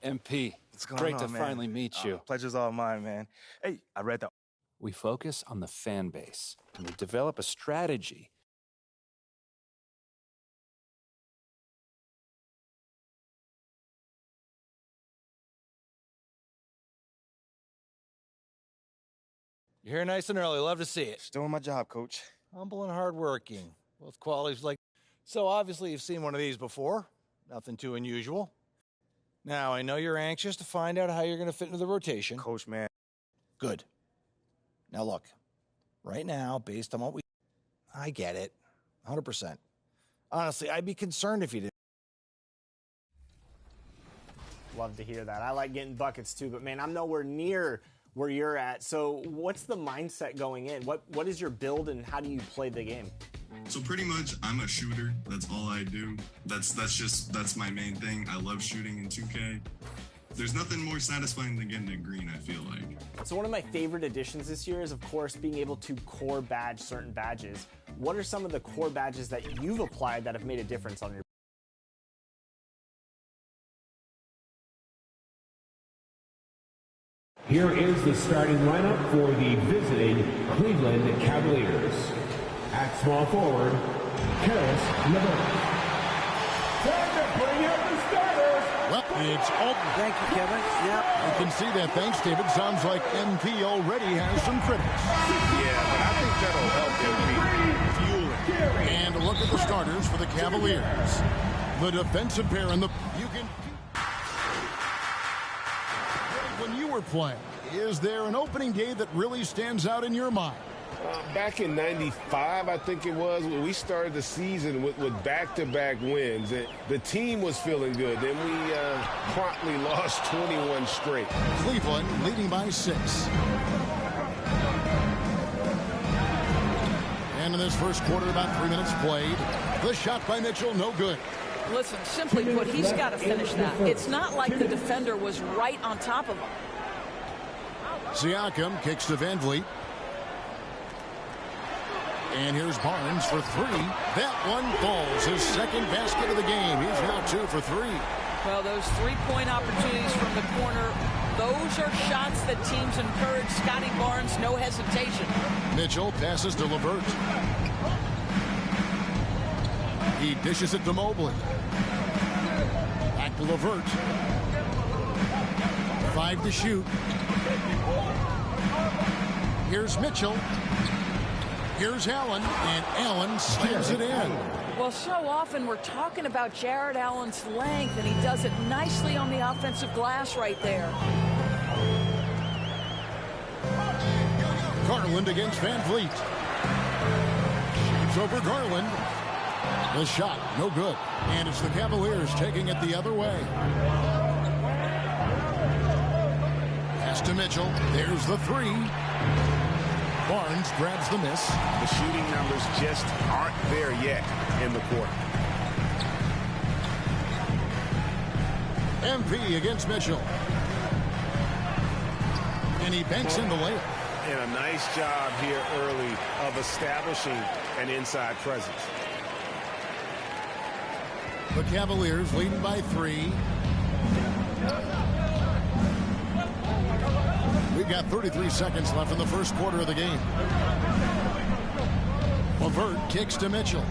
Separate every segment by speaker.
Speaker 1: MP,
Speaker 2: what's going
Speaker 1: great
Speaker 2: on,
Speaker 1: to
Speaker 2: man?
Speaker 1: finally meet you.
Speaker 2: Pleasure's all mine, man. Hey, I read that.
Speaker 1: We focus on the fan base, and we develop a strategy.
Speaker 3: You're here nice and early. Love to see it.
Speaker 2: Just doing my job, Coach.
Speaker 3: Humble and hardworking. Both qualities like... So obviously you've seen one of these before. Nothing too unusual. Now, I know you're anxious to find out how you're going to fit into the rotation.
Speaker 2: Coach, man.
Speaker 3: Good. Now look, right now, based on what we... I get it. 100%. Honestly, I'd be concerned if you didn't.
Speaker 4: Love to hear that. I like getting buckets too, but man, I'm nowhere near where you're at. So what's the mindset going in? What is your build and how do you play the game?
Speaker 5: So pretty much I'm a shooter. That's all I do. That's my main thing. I love shooting in 2K. There's nothing more satisfying than getting a green, I feel like.
Speaker 4: So one of my favorite additions this year is, of course, being able to core badge certain badges. What are some of the core badges that you've applied that have made a difference on your...
Speaker 6: Here is the starting lineup for the visiting Cleveland Cavaliers. At small forward, Karis LeVert. Time to bring out the starters.
Speaker 7: Well, it's open.
Speaker 8: Thank you, Kevin. Yep.
Speaker 7: You can see that. Thanks, David. Sounds like MP already has some critics.
Speaker 9: Yeah, but I think that'll help MP fuel it.
Speaker 7: And a look at the starters for the Cavaliers. The defensive pair in the... You can... When you were playing, is there an opening day that really stands out in your mind?
Speaker 9: Back in '95, I think it was, when we started the season with back-to-back wins. The team was feeling good. Then we promptly lost 21 straight.
Speaker 7: Cleveland leading by 6. And in this first quarter, about 3 minutes played. The shot by Mitchell, no good.
Speaker 8: Listen, simply put, he's got to finish that. It's not like the defender was right on top of him.
Speaker 7: Siakam kicks to Van Vliet. And here's Barnes for three. That one falls. His second basket of the game. He's now 2 for 3.
Speaker 8: Well, those three-point opportunities from the corner, those are shots that teams encourage. Scotty Barnes, no hesitation.
Speaker 7: Mitchell passes to LeVert. He dishes it to Mobley. Back to LeVert. 5 to shoot. Here's Mitchell. Here's Allen, and Allen slams it in.
Speaker 8: Well, so often we're talking about Jared Allen's length, and he does it nicely on the offensive glass right there.
Speaker 7: Garland against Van Vliet. Shoots over Garland. The shot, no good. And it's the Cavaliers taking it the other way. Pass to Mitchell. There's the three. Barnes grabs the miss.
Speaker 9: The shooting numbers just aren't there yet in the quarter.
Speaker 7: MP against Mitchell. And he banks in the layup.
Speaker 9: And a nice job here early of establishing an inside presence.
Speaker 7: The Cavaliers leading by 3. We've got 33 seconds left in the first quarter of the game. LeVert kicks to Mitchell.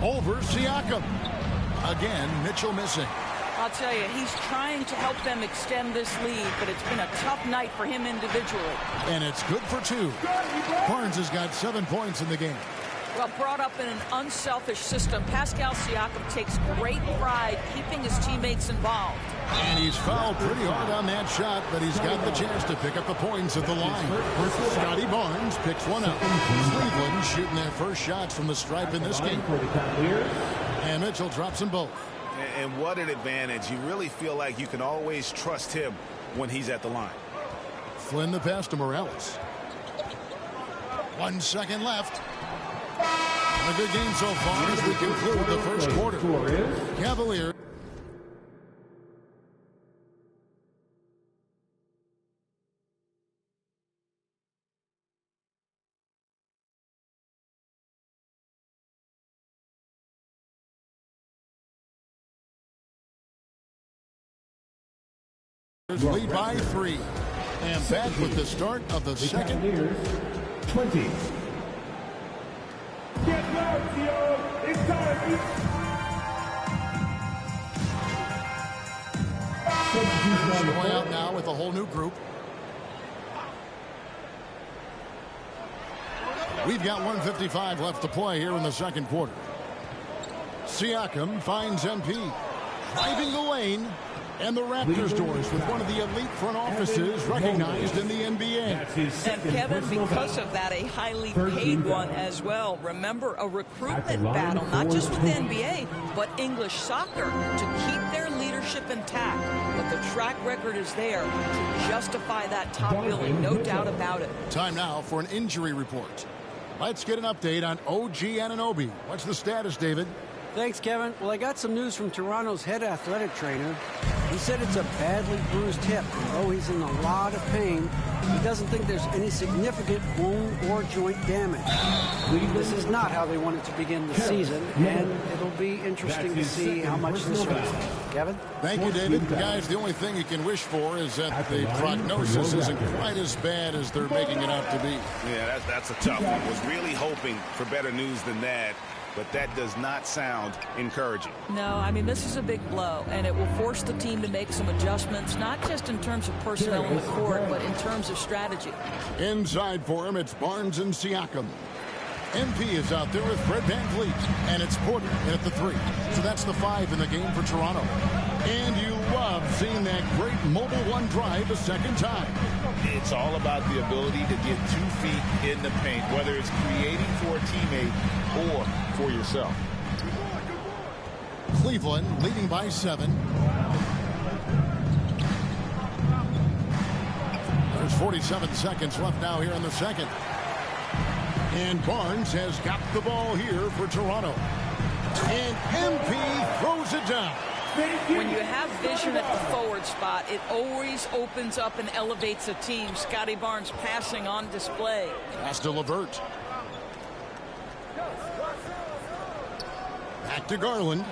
Speaker 7: Over Siakam. Again, Mitchell missing.
Speaker 8: I'll tell you, he's trying to help them extend this lead, but it's been a tough night for him individually.
Speaker 7: And it's good for 2. Barnes has got 7 points in the game.
Speaker 8: Well, brought up in an unselfish system, Pascal Siakam takes great pride keeping his teammates involved.
Speaker 7: And he's fouled pretty hard on that shot, but he's got the chance to pick up the points at the line. Scotty Barnes picks one up. Cleveland shooting their first shots from the stripe in this game. And Mitchell drops them both.
Speaker 9: And what an advantage. You really feel like you can always trust him when he's at the line.
Speaker 7: Flynn the pass to Morales. 1 second left. A good game so far as we conclude the first quarter. Cavaliers. Lead by 3. And back with the start of the second.
Speaker 6: 20. Get loud, Theo. It's time.
Speaker 7: Going out now with a whole new group. We've got 1:55 left to play here in the second quarter. Siakam finds MP. Driving the lane. And the Raptors doors with one of the elite front offices recognized in the NBA.
Speaker 8: And Kevin, because of that, a highly paid one as well. Remember, a recruitment battle, not just with the NBA, but English soccer to keep their leadership intact. But the track record is there to justify that top billing, no doubt about it.
Speaker 7: Time now for an injury report. Let's get an update on OG Anunoby. What's the status, David?
Speaker 10: Thanks, Kevin. Well, I got some news from Toronto's head athletic trainer. He said it's a badly bruised hip. Although he's in a lot of pain, he doesn't think there's any significant bone or joint damage. This is not how they wanted to begin the season, and it'll be interesting to see how much this hurts. Kevin?
Speaker 7: Thank you, David. Guys, the only thing you can wish for is that the prognosis isn't quite as bad as they're making it out to be.
Speaker 9: Yeah, that's a tough one. Was really hoping for better news than that. But that does not sound encouraging.
Speaker 8: No, I mean, this is a big blow, and it will force the team to make some adjustments, not just in terms of personnel in the court, but in terms of strategy.
Speaker 7: Inside for him, it's Barnes and Siakam. MP is out there with Fred VanVleet, and it's Porter at the 3. So that's the 5 in the game for Toronto. And you love seeing that great mobile one drive a second time.
Speaker 11: It's all about the ability to get 2 feet in the paint, whether it's creating for a teammate or for yourself.
Speaker 7: Cleveland leading by 7. There's 47 seconds left now here in the second. And Barnes has got the ball here for Toronto. And MP throws it down.
Speaker 8: When you have vision at the forward spot, it always opens up and elevates a team. Scotty Barnes passing on display.
Speaker 7: Pass to Levert. Back to Garland.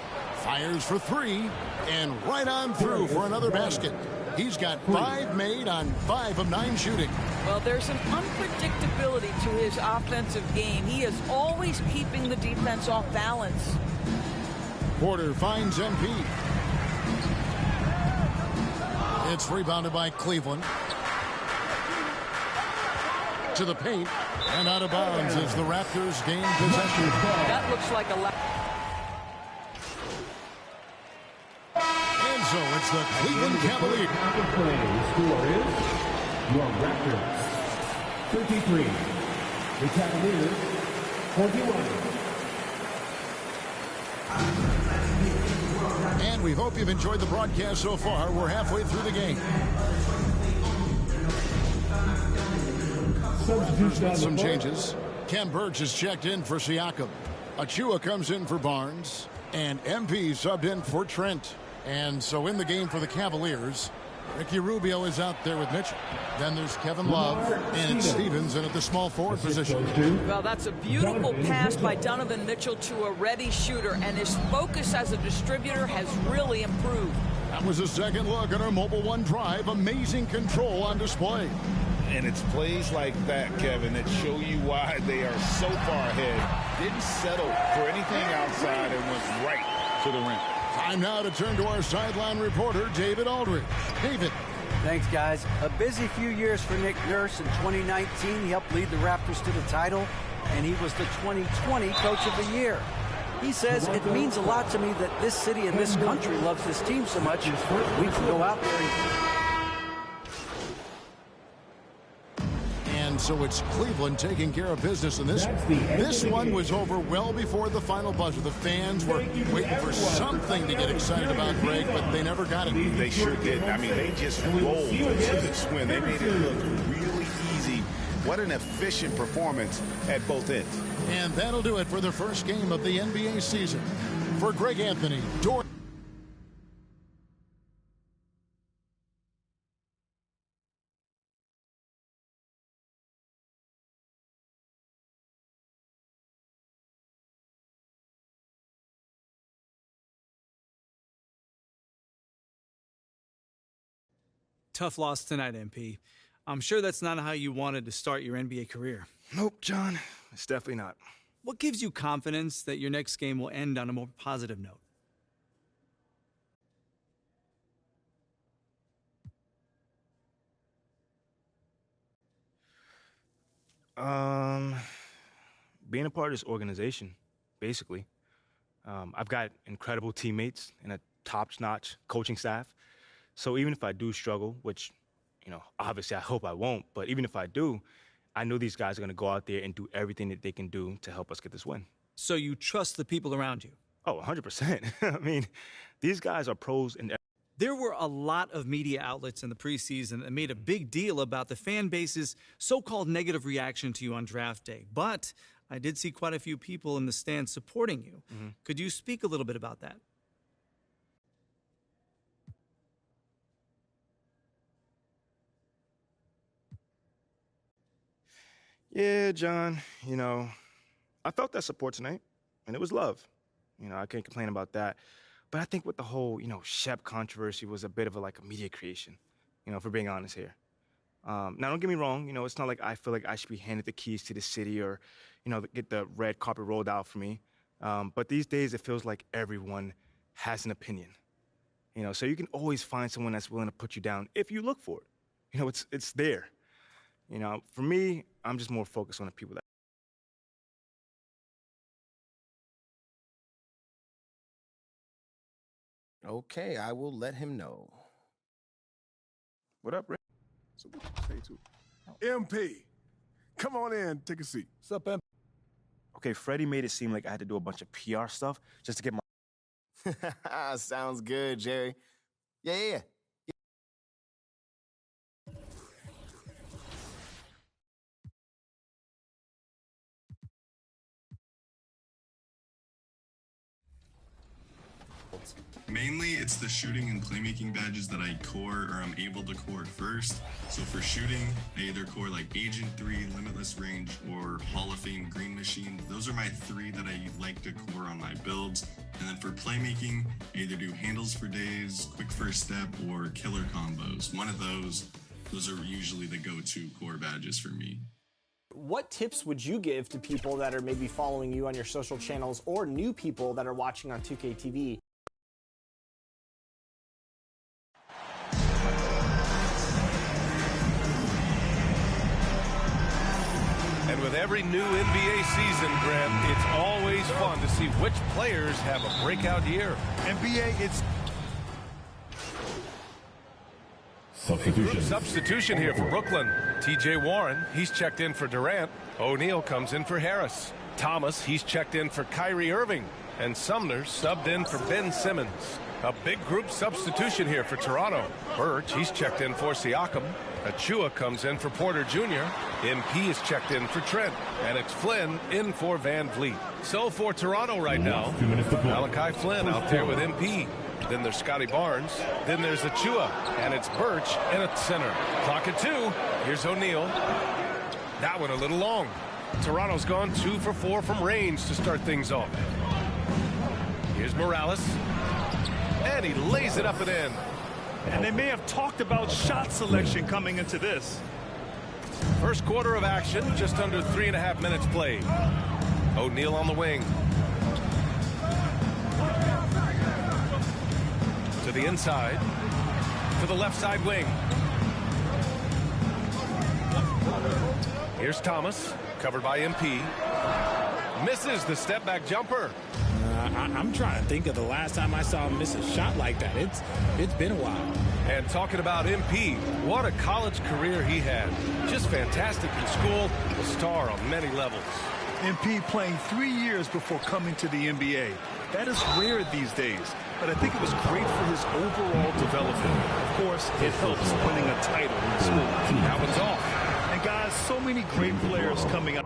Speaker 7: Fires for three. And right on through for another basket. He's got 5 made on 5 of 9 shooting.
Speaker 8: Well, there's an unpredictability to his offensive game. He is always keeping the defense off balance.
Speaker 7: Porter finds MP. It's rebounded by Cleveland. To the paint. And out of bounds as the Raptors gain possession.
Speaker 8: That looks like a...
Speaker 7: And so it's the Cleveland Cavaliers.
Speaker 6: The score is your Raptors 33. The Cavaliers 21.
Speaker 7: And we hope you've enjoyed the broadcast so far. We're halfway through the game. Some changes. Ken Burge is checked in for Siakam. Achua comes in for Barnes. And MP subbed in for Trent. And so in the game for the Cavaliers, Ricky Rubio is out there with Mitchell. Then there's Kevin Love, and it's Stevens in at the small forward position.
Speaker 8: Well, that's a beautiful pass by Donovan Mitchell to a ready shooter, and his focus as a distributor has really improved.
Speaker 7: That was a second look at our Mobile One drive. Amazing control on display.
Speaker 11: And it's plays like that, Kevin, that show you why they are so far ahead. Didn't settle for anything outside and went right to the rim.
Speaker 7: Time now to turn to our sideline reporter, David Aldridge. David.
Speaker 10: Thanks, guys. A busy few years for Nick Nurse. In 2019, he helped lead the Raptors to the title, and he was the 2020 Coach of the Year. He says, it means a lot to me that this city and this country loves this team so much. We can go out there
Speaker 7: and so it's Cleveland taking care of business in this. This one was over well before the final buzzer. The fans were waiting for something to get excited about, Greg, but they never got it.
Speaker 11: They sure did. I mean, they just rolled to this win. They made it look really easy. What an efficient performance at both ends.
Speaker 7: And that'll do it for the first game of the NBA season. For Greg Anthony, Dor.
Speaker 12: Tough loss tonight, MP. I'm sure that's not how you wanted to start your NBA career.
Speaker 2: Nope, John. It's definitely not.
Speaker 12: What gives you confidence that your next game will end on a more positive note?
Speaker 2: Being a part of this organization, basically. I've got incredible teammates and a top-notch coaching staff. So even if I do struggle, which, obviously I hope I won't, but even if I do, I know these guys are going to go out there and do everything that they can do to help us get this win.
Speaker 12: So you trust the people around you?
Speaker 2: Oh, 100%. I mean, these guys are pros in.
Speaker 12: There were a lot of media outlets in the preseason that made a big deal about the fan base's so-called negative reaction to you on draft day. But I did see quite a few people in the stands supporting you. Mm-hmm. Could you speak a little bit about that?
Speaker 2: Yeah, John, I felt that support tonight, and it was love. I can't complain about that. But I think with the whole, Shep controversy was a bit of a media creation, for being honest here. Now, don't get me wrong, it's not like I feel like I should be handed the keys to the city or, get the red carpet rolled out for me. But these days, it feels like everyone has an opinion. So you can always find someone that's willing to put you down if you look for it. It's there. For me, I'm just more focused on the people that.
Speaker 13: Okay, I will let him know.
Speaker 2: What up, Rick?
Speaker 14: So what you say to MP? Come on in, take a seat.
Speaker 2: What's up, MP? Okay, Freddie made it seem like I had to do a bunch of PR stuff just to get my.
Speaker 13: Sounds good, Jerry. Yeah.
Speaker 5: Mainly, it's the shooting and playmaking badges that I core or I'm able to core first. So for shooting, I either core like Agent 3, Limitless Range, or Hall of Fame Green Machine. Those are my 3 that I like to core on my builds. And then for playmaking, I either do Handles for Days, Quick First Step, or Killer Combos. One of those are usually the go-to core badges for me.
Speaker 4: What tips would you give to people that are maybe following you on your social channels or new people that are watching on 2K TV?
Speaker 15: And with every new NBA season, Grant, it's always fun to see which players have a breakout year.
Speaker 14: NBA, it's
Speaker 15: Substitution here for Brooklyn. T.J. Warren, he's checked in for Durant. O'Neal comes in for Harris. Thomas, he's checked in for Kyrie Irving. And Sumner subbed in for Ben Simmons. A big group substitution here for Toronto. Birch, he's checked in for Siakam. Achua comes in for Porter Jr. MP is checked in for Trent. And it's Flynn in for Van Vliet. So for Toronto right now, Malachi Flynn out there with MP. Then there's Scotty Barnes. Then there's Achua. And it's Birch in at center. Clock at 2. Here's O'Neal. That one a little long. Toronto's gone 2 for 4 from range to start things off. Here's Morales. And he lays it up and in.
Speaker 16: And they may have talked about shot selection coming into this.
Speaker 15: First quarter of action, just under 3.5 minutes played. O'Neal on the wing. To the inside. To the left side wing. Here's Thomas, covered by MP. Misses the step back jumper.
Speaker 17: I'm trying to think of the last time I saw him miss a shot like that. It's been a while.
Speaker 15: And talking about MP, what a college career he had. Just fantastic in school, a star on many levels.
Speaker 16: MP playing 3 years before coming to the NBA. That is rare these days, but I think it was great for his overall development. Of course, it helps winning a title in school.
Speaker 15: That one's off.
Speaker 16: And guys, so many great players coming out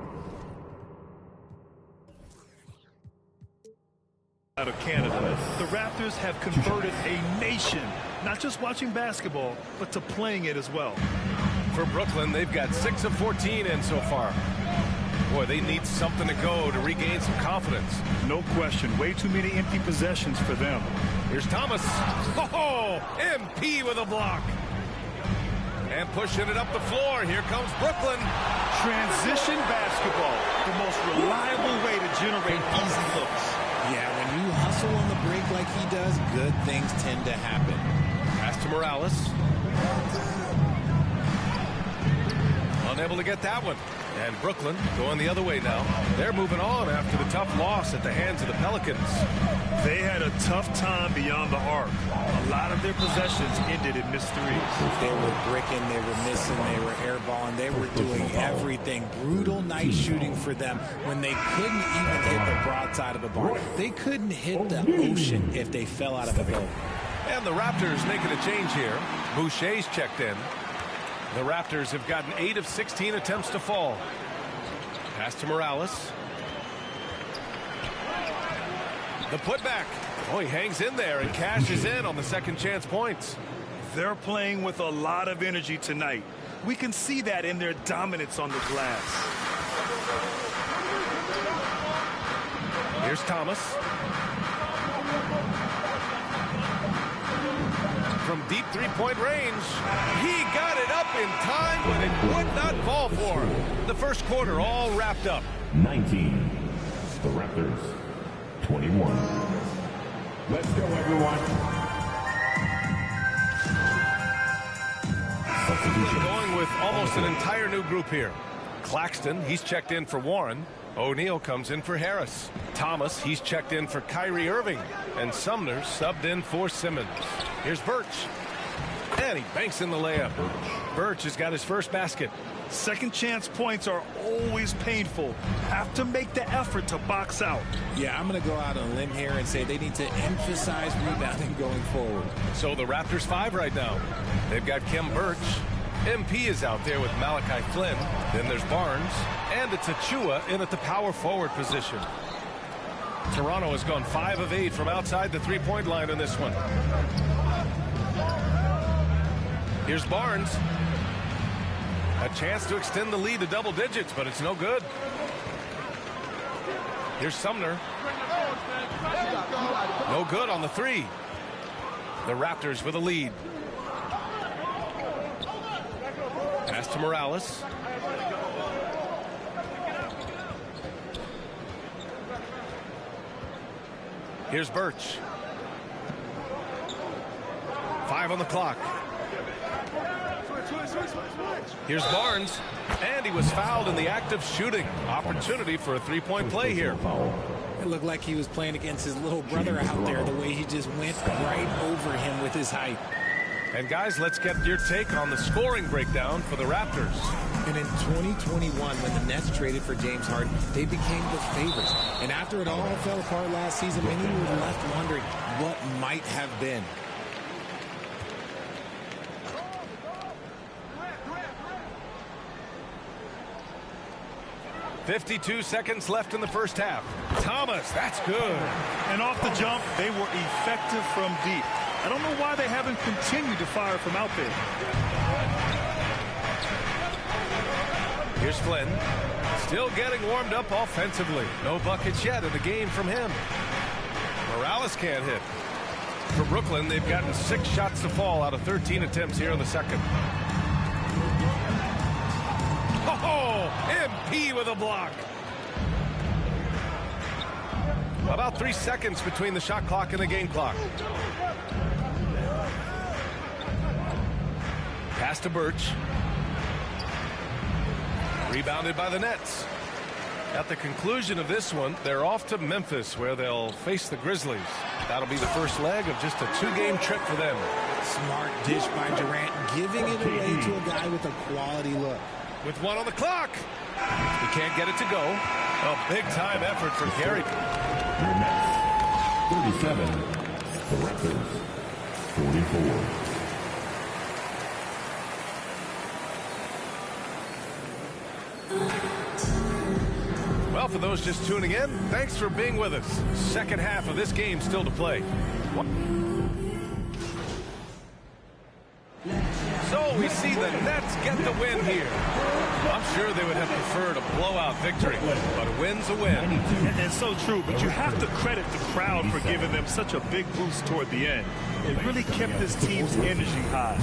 Speaker 16: of Canada. The Raptors have converted a nation, not just watching basketball, but to playing it as well.
Speaker 15: For Brooklyn, they've got 6 of 14 in so far. Boy, they need something to go to regain some confidence.
Speaker 16: No question. Way too many empty possessions for them.
Speaker 15: Here's Thomas. Oh, MP with a block. And pushing it up the floor. Here comes Brooklyn.
Speaker 16: Transition basketball, the most reliable way to generate easy looks.
Speaker 17: Yeah, when you hustle on the break like he does, good things tend to happen.
Speaker 15: Pass to Morales. Unable to get that one. And Brooklyn going the other way now. They're moving on after the tough loss at the hands of the Pelicans.
Speaker 16: They had a tough time beyond the arc. A lot of their possessions ended in missed threes.
Speaker 17: They were bricking, they were missing, they were airballing, they were doing everything. Brutal night shooting for them when they couldn't even hit the broadside of the bar. They couldn't hit the ocean if they fell out of the boat.
Speaker 15: And the Raptors making a change here. Boucher's checked in. The Raptors have gotten 8 of 16 attempts to fall. Pass to Morales. The putback. Oh, he hangs in there and cashes in on the second chance points.
Speaker 16: They're playing with a lot of energy tonight. We can see that in their dominance on the glass.
Speaker 15: Here's Thomas. From deep three-point range, he got it up in time, but it would not fall for him. The first quarter all wrapped up.
Speaker 6: 19. The Raptors. 21. Let's go, everyone.
Speaker 15: We're going with almost an entire new group here. Claxton, he's checked in for Warren. O'Neal comes in for Harris. Thomas, he's checked in for Kyrie Irving. And Sumner subbed in for Simmons. Here's Birch. And he banks in the layup. Birch has got his first basket.
Speaker 16: Second chance points are always painful. Have to make the effort to box out.
Speaker 17: Yeah, I'm going to go out on a limb here and say they need to emphasize rebounding going forward.
Speaker 15: So the Raptors 5 right now. They've got Kim Birch. MP is out there with Malachi Flynn. Then there's Barnes. And it's Achua in at the power forward position. Toronto has gone 5 of 8 from outside the three-point line in this one. Here's Barnes. A chance to extend the lead to double digits, but it's no good. Here's Sumner. No good on the three. The Raptors with a lead. Pass to Morales. Here's Birch. 5 on the clock. Here's Barnes, and he was fouled in the act of shooting. Opportunity for a three-point play here.
Speaker 17: It looked like he was playing against his little brother out there, the way he just went right over him with his height.
Speaker 15: And guys, let's get your take on the scoring breakdown for the Raptors.
Speaker 17: And in 2021, when the Nets traded for James Harden, they became the favorites. And after it all fell apart last season, many were left wondering what might have been.
Speaker 15: .52 seconds left in the first half. Thomas, that's good.
Speaker 16: And off the jump, they were effective from deep. I don't know why they haven't continued to fire from out there.
Speaker 15: Here's Flynn. Still getting warmed up offensively. No buckets yet in the game from him. Morales can't hit. For Brooklyn, they've gotten 6 shots to fall out of 13 attempts here in the second. Oh, MP with a block. About 3 seconds between the shot clock and the game clock. Pass to Birch. Rebounded by the Nets. At the conclusion of this one, they're off to Memphis, where they'll face the Grizzlies. That'll be the first leg of just a 2-game trip for them.
Speaker 17: Smart dish by Durant, giving it away to a guy with a quality look.
Speaker 15: With 1 on the clock. He can't get it to go. A big-time effort for Gary.
Speaker 6: Your Nets, 37. The Raptors, 44.
Speaker 15: Well, for those just tuning in, thanks for being with us. Second half of this game still to play. So we see the Nets get the win here. I'm sure they would have preferred a blowout victory, but a win's a win.
Speaker 16: And so true, but you have to credit the crowd for giving them such a big boost toward the end. It really kept this team's energy high.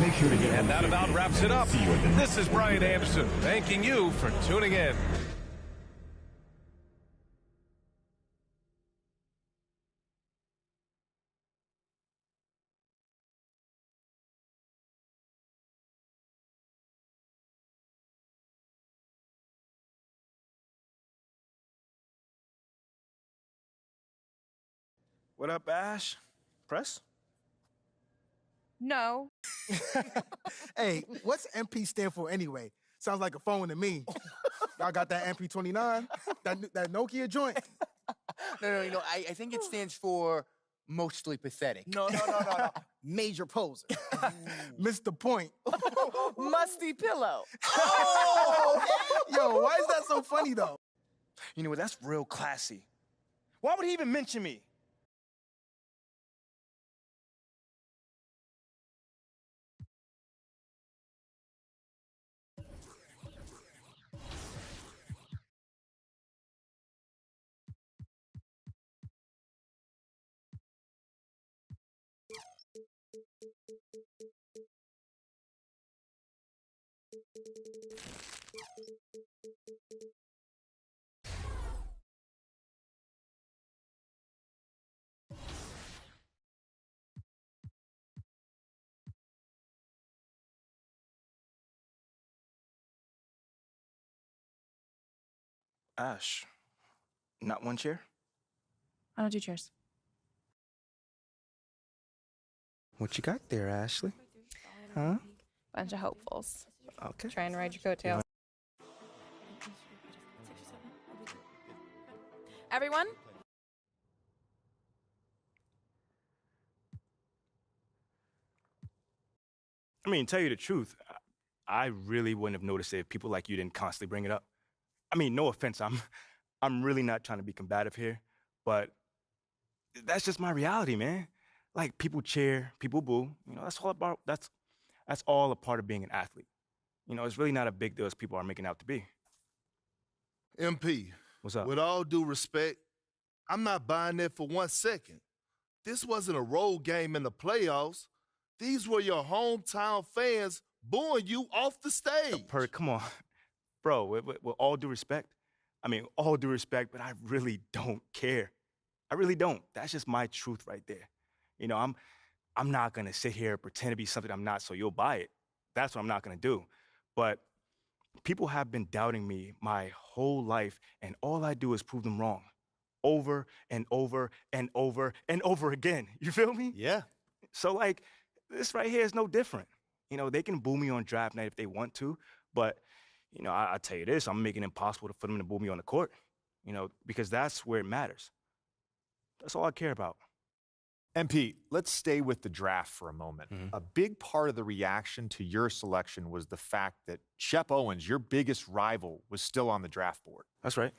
Speaker 15: And that about wraps it up. This is Brian Anderson, thanking you for tuning in.
Speaker 2: What up, Ash? Press?
Speaker 18: No.
Speaker 19: Hey, what's MP stand for anyway? Sounds like a phone to me. Y'all got that MP29? That Nokia joint?
Speaker 20: No. I think it stands for mostly pathetic.
Speaker 19: No.
Speaker 20: Major poser.
Speaker 19: Missed the point.
Speaker 18: Musty pillow.
Speaker 19: Yo, why is that so funny, though?
Speaker 2: You know what? That's real classy. Why would he even mention me? Ash, not one chair?
Speaker 18: I don't do chairs.
Speaker 2: What you got there, Ashley? Huh?
Speaker 18: Bunch of hopefuls.
Speaker 2: Okay.
Speaker 18: Trying to ride your coattails. Everyone?
Speaker 2: I mean, tell you the truth, I really wouldn't have noticed it if people like you didn't constantly bring it up. I mean, no offense, I'm really not trying to be combative here, but that's just my reality, man. Like, people cheer, people boo. You know, that's all a part of being an athlete. You know, it's really not a big deal as people are making out to be.
Speaker 21: MP.
Speaker 2: What's up?
Speaker 21: With all due respect, I'm not buying that for 1 second. This wasn't a road game in the playoffs. These were your hometown fans booing you off the stage.
Speaker 2: Come on. Bro, with all due respect, all due respect, but I really don't care. I really don't. That's just my truth right there. You know, I'm not going to sit here and pretend to be something I'm not so you'll buy it. That's what I'm not going to do. But people have been doubting me my whole life, and all I do is prove them wrong over and over and over and over again. You feel me?
Speaker 3: Yeah.
Speaker 2: So, like, this right here is no different. You know, they can boo me on draft night if they want to, but, you know, I tell you this, I'm making it impossible for them to boo me on the court, you know, because that's where it matters. That's all I care about.
Speaker 22: MP, let's stay with the draft for a moment. A big part of the reaction to your selection was the fact that Shep Owens, your biggest rival, was still on the draft board.
Speaker 2: That's right.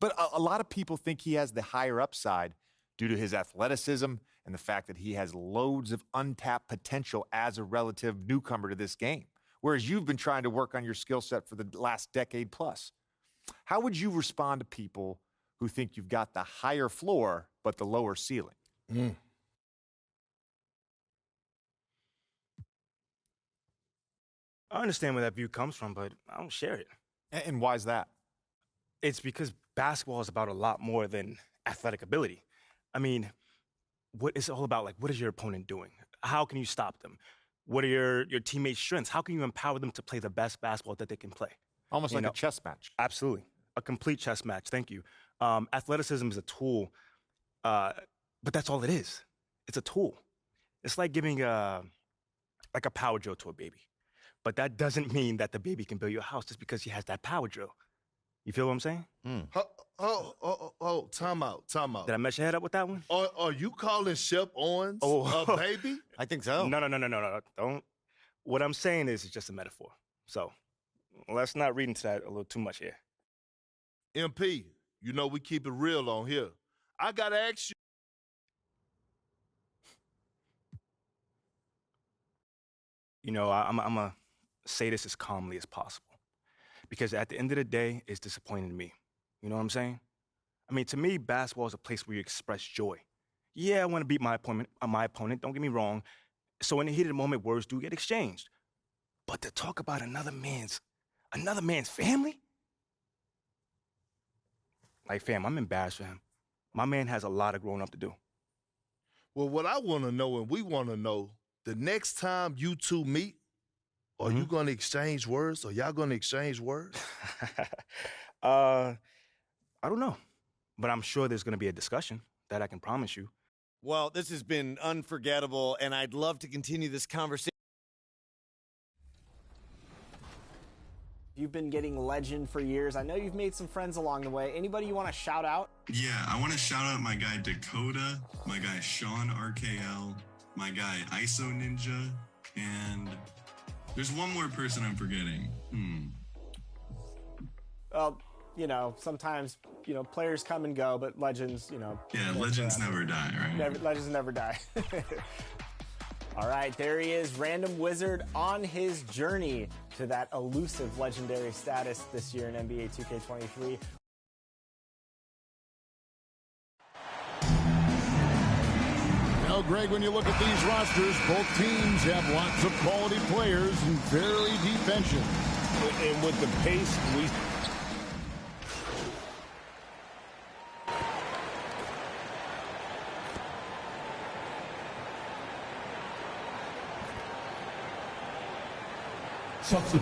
Speaker 22: But a lot of people think he has the higher upside due to his athleticism and the fact that he has loads of untapped potential as a relative newcomer to this game, whereas you've been trying to work on your skill set for the last decade plus. How would you respond to people who think you've got the higher floor but the lower ceiling?
Speaker 2: I understand where that view comes from, but I don't share it.
Speaker 22: And why is that?
Speaker 2: It's because basketball is about a lot more than athletic ability. I mean, what it's all about, like, what is your opponent doing? How can you stop them? What are your teammates' strengths? How can you empower them to play the best basketball that they can play?
Speaker 22: Almost like a chess match.
Speaker 2: Absolutely. A complete chess match. Thank you. Athleticism is a tool, but that's all it is. It's a tool. It's like giving a power drill to a baby. But that doesn't mean that the baby can build you a house just because he has that power drill. You feel what I'm saying?
Speaker 21: Time out.
Speaker 2: Did I mess your head up with that one?
Speaker 21: Are you calling Shep Owens a baby?
Speaker 2: I think so. No. Don't. What I'm saying is it's just a metaphor. So let's not read into that a little too much here.
Speaker 21: MP, you know we keep it real on here. I got to ask you.
Speaker 2: You know, I'm going to say this as calmly as possible. Because at the end of the day, it's disappointing to me. You know what I'm saying? I mean, to me, basketball is a place where you express joy. Yeah, I want to beat my opponent, don't get me wrong. So in the heat of the moment, words do get exchanged. But to talk about another man's family? Like, fam, I'm embarrassed for him. My man has a lot of growing up to do.
Speaker 21: Well, what I want to know, and we want to know, the next time you two meet, are you going to exchange words? Are y'all going to exchange words?
Speaker 2: I don't know. But I'm sure there's going to be a discussion. That I can promise you.
Speaker 3: Well, this has been unforgettable, and I'd love to continue this conversation.
Speaker 4: You've been getting legend for years. I know you've made some friends along the way. Anybody you want to shout out?
Speaker 5: Yeah, I want to shout out my guy Dakota, my guy Sean RKL, my guy ISO Ninja, and there's one more person I'm forgetting.
Speaker 4: Well, you know, sometimes, you know, players come and go, but legends, you know.
Speaker 5: Yeah, legends never die, right?
Speaker 4: Legends never die. All right, there he is, Random Wizard, on his journey to that elusive legendary status this year in NBA 2K23.
Speaker 7: Now, Greg, when you look at these rosters, both teams have lots of quality players and very deep benches.
Speaker 9: And with the pace,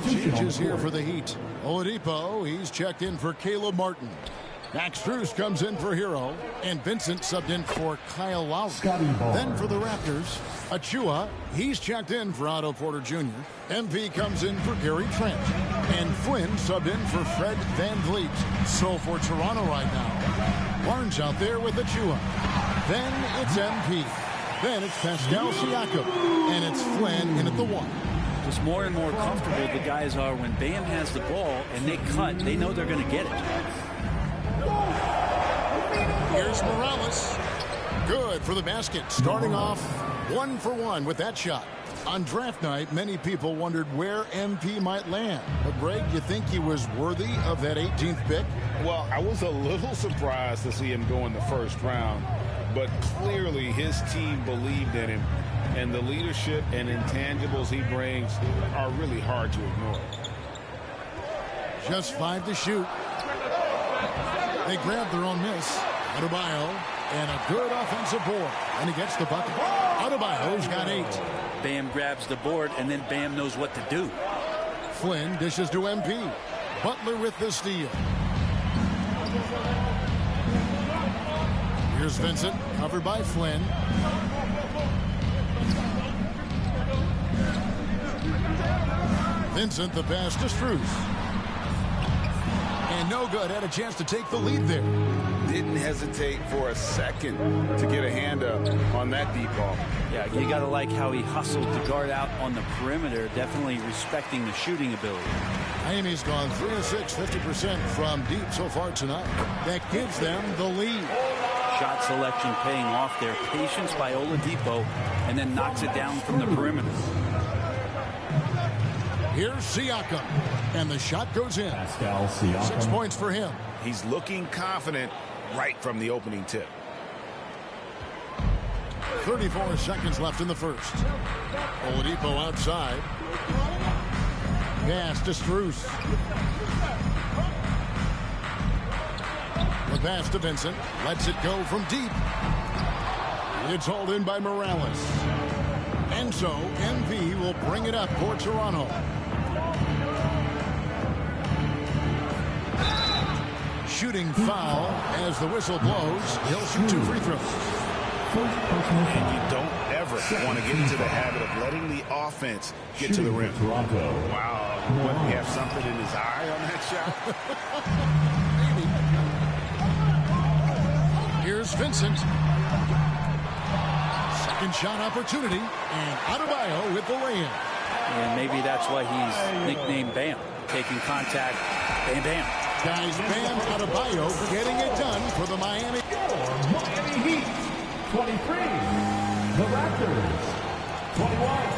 Speaker 7: Changes here for the Heat. Oladipo, he's checked in for Caleb Martin. Max Strus comes in for Hero, and Vincent subbed in for Kyle Lowry. Then for the Raptors, Achua, he's checked in for Otto Porter Jr. MP comes in for Gary Trent, and Flynn subbed in for Fred VanVleet. So for Toronto right now, Barnes out there with Achua. Then it's MP. Then it's Pascal Siakam, and it's Flynn in at the 1.
Speaker 23: Just more and more comfortable the guys are when Bam has the ball and they cut. They know they're going to get it.
Speaker 7: Here's Morales. Good for the basket. Starting off 1 for 1 with that shot. On draft night, many people wondered where MP might land. But Greg, you think he was worthy of that 18th pick?
Speaker 11: Well, I was a little surprised to see him go in the first round, but clearly his team believed in him, and the leadership and intangibles he brings are really hard to ignore.
Speaker 7: Just 5 to shoot. They grab their own miss. Adebayo, and a good offensive board. And he gets the bucket. Adebayo's got 8.
Speaker 23: Bam grabs the board, and then Bam knows what to do.
Speaker 7: Flynn dishes to MP. Butler with the steal. Here's Vincent, covered by Flynn. Vincent, the pass to Strus. And no good. Had a chance to take the lead there.
Speaker 11: Didn't hesitate for a second to get a hand up on that deep ball.
Speaker 23: Yeah, you got to like how he hustled to guard out on the perimeter, definitely respecting the shooting ability.
Speaker 7: Miami's gone 3 of 6, 50% from deep so far tonight. That gives them the lead.
Speaker 23: Shot selection paying off there. Patience by Oladipo, and then knocks it down from the perimeter.
Speaker 7: Here's Siakam, and the shot goes in. 6 points for him.
Speaker 11: He's looking confident right from the opening tip.
Speaker 7: 34 seconds left in the first. Oladipo outside. Pass to Strus. The pass to Vincent. Lets it go from deep. It's hauled in by Morales. And so MV will bring it up for Toronto. Shooting foul as the whistle blows. He'll shoot 2 free throws.
Speaker 11: And you don't ever want to get into the habit of letting the offense get to the rim. Wow. What, he have something in his eye on that
Speaker 7: shot? Here's Vincent. Second shot opportunity. And Adebayo with the lay-in.
Speaker 23: And maybe that's why he's nicknamed Bam. Taking contact, bam, bam.
Speaker 7: Guys, Bam Adebayo getting it done for the Miami
Speaker 6: Heat. 23. The Raptors. 21.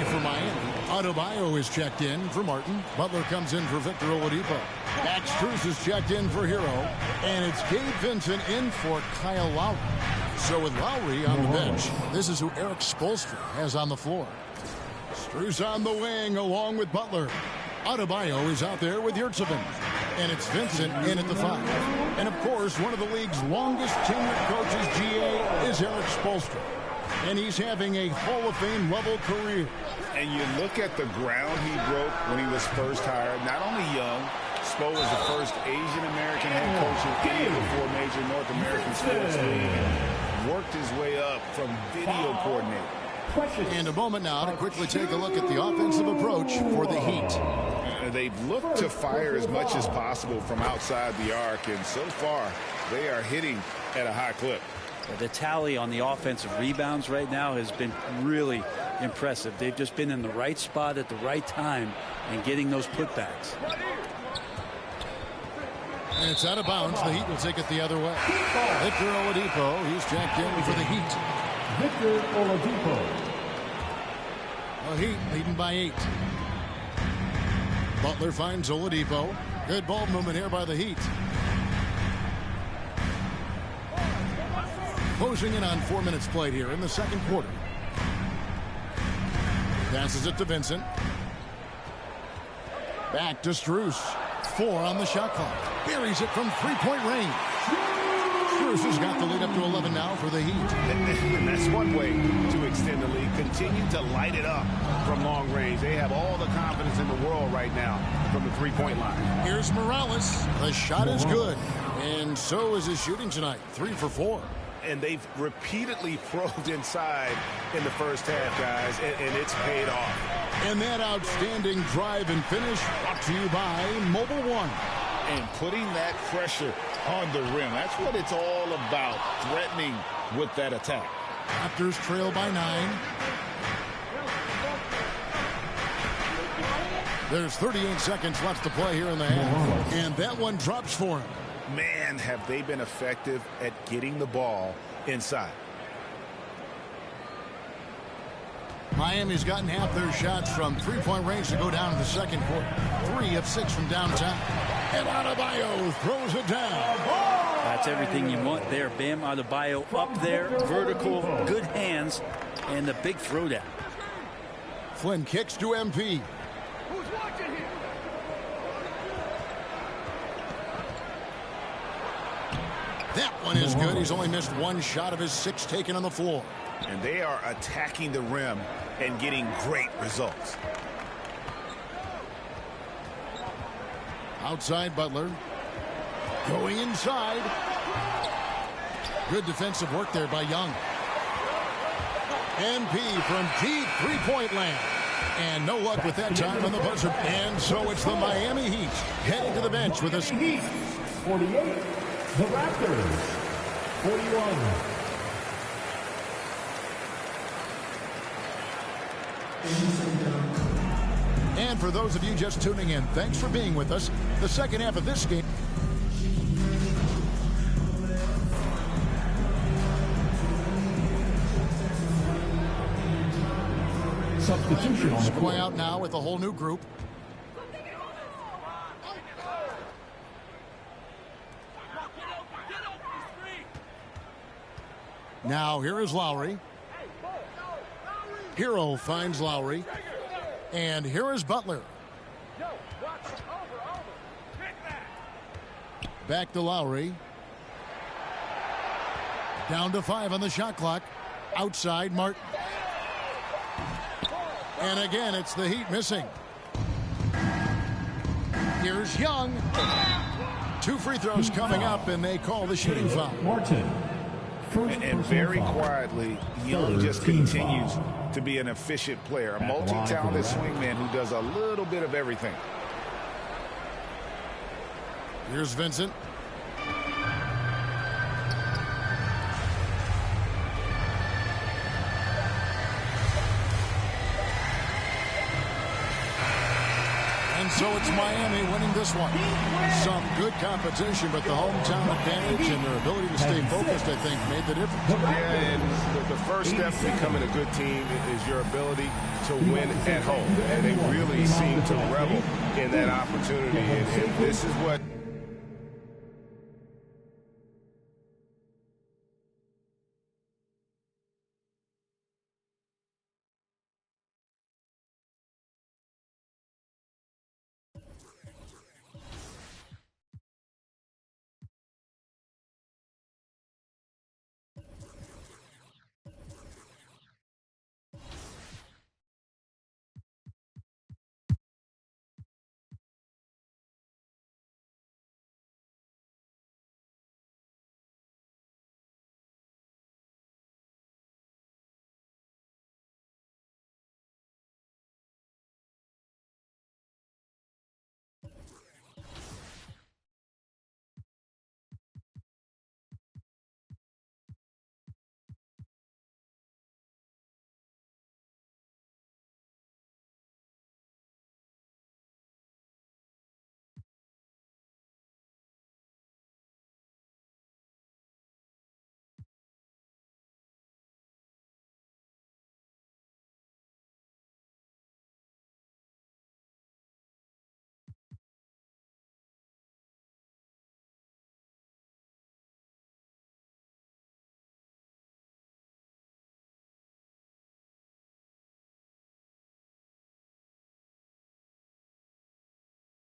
Speaker 7: For Miami, Adebayo is checked in for Martin. Butler comes in for Victor Oladipo. Max Strus is checked in for Hero. And it's Gabe Vincent in for Kyle Lowry. So with Lowry on the bench, this is who Eric Spoelstra has on the floor. Strus on the wing along with Butler. Adebayo is out there with Yurtsevin. And it's Vincent in at the 5. And of course, one of the league's longest tenured coaches, GA, is Eric Spoelstra. And he's having a Hall of Fame level career.
Speaker 11: And you look at the ground he broke when he was first hired. Not only young, Spo was the first Asian-American head coach in any of the 4 major North American sports leagues. Worked his way up from video coordinator.
Speaker 7: And a moment now to quickly take a look at the offensive approach for the Heat.
Speaker 11: They've looked to fire as much as possible from outside the arc, and so far they are hitting at a high clip.
Speaker 23: The tally on the offensive rebounds right now has been really impressive. They've just been in the right spot at the right time and getting those putbacks.
Speaker 7: And it's out of bounds. The Heat will take it the other way. Victor Oladipo, he's checked in for the Heat.
Speaker 6: Victor Oladipo.
Speaker 7: The Heat leading by 8. Butler finds Oladipo. Good ball movement here by the Heat. Closing in on 4 minutes played here in the second quarter. Passes it to Vincent. Back to Strus. 4 on the shot clock. Buries it from 3-point range. Strus has got the lead up to 11 now for the Heat.
Speaker 11: And that's one way to extend the lead. Continue to light it up from long range. They have all the confidence in the world right now from the 3-point line.
Speaker 7: Here's Morales. The shot is good. And so is his shooting tonight. 3 for 4.
Speaker 11: And they've repeatedly probed inside in the first half, guys, and it's paid off.
Speaker 7: And that outstanding drive and finish brought to you by Mobile One.
Speaker 11: and putting that pressure on the rim. That's what it's all about, threatening with that attack.
Speaker 7: Raptors trail by 9. There's 38 seconds left to play here in the half. And that one drops for him.
Speaker 11: Man, have they been effective at getting the ball inside.
Speaker 7: Miami's gotten half their shots from three-point range to go down in the second quarter. 3 of 6 from downtown. And Adebayo throws it down.
Speaker 23: That's everything you want there. Bam Adebayo up there, vertical, good hands, and the big throwdown.
Speaker 7: Flynn kicks to MP.
Speaker 14: Who's watching here?
Speaker 7: That one is good. He's only missed 1 shot of his 6 taken on the floor.
Speaker 11: And they are attacking the rim and getting great results.
Speaker 7: Outside Butler. Going inside. Good defensive work there by Young. MP from deep three-point land. And no luck with that time on the buzzer. And so it's the Miami Heat heading to the bench with a
Speaker 6: Heat 48. The Raptors 41.
Speaker 7: And for those of you just tuning in, thanks for being with us. The second half of this game.
Speaker 6: Substitution on the
Speaker 7: Square
Speaker 6: court.
Speaker 7: out now with a whole new group. Now here is Lowry. Hero finds Lowry. And here is Butler. Back to Lowry. Down to 5 on the shot clock. Outside Martin. And again, it's the Heat missing. Here's Young. 2 free throws coming up, and they call the shooting foul.
Speaker 6: Martin.
Speaker 11: And very quietly, Young just continues to be an efficient player, a multi-talented swingman who does a little bit of everything.
Speaker 7: Here's Vincent. And so it's Miami winning this one. Some good competition, but the hometown advantage and their ability to stay focused, I think, made the difference.
Speaker 9: Yeah, and the first step to becoming a good team is your ability to win at home. And they really seem to revel in that opportunity. And this is what